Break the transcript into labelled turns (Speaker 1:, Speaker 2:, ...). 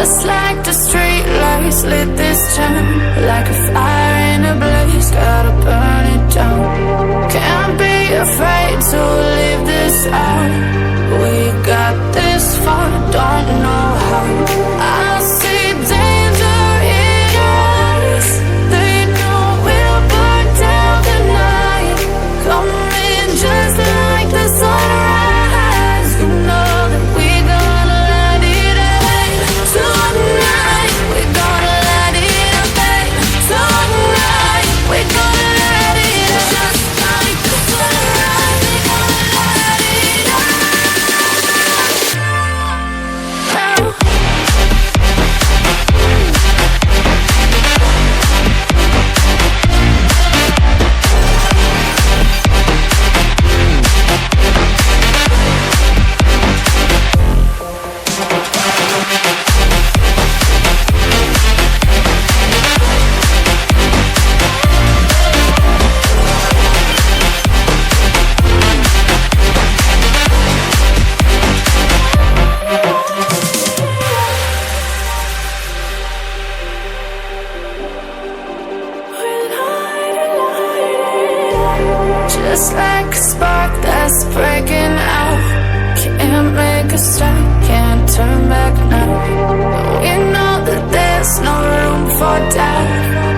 Speaker 1: Just like the street lights lit this town, like a fire in a blaze, gotta burn it down. Can't be afraid to leave this out. We got this far, don't know how. I see danger in our eyes. They know we'll burn down the night. Coming just like the sunrise. You know that we're gonna light it up. Tonight, we're gonna light it up. Tonight, we're gonna light it up. Just like the sunrise, we're gonna light it up. Just like a spark that's breaking out. Can't make a stop, can't turn back now. We know that there's no room for doubt.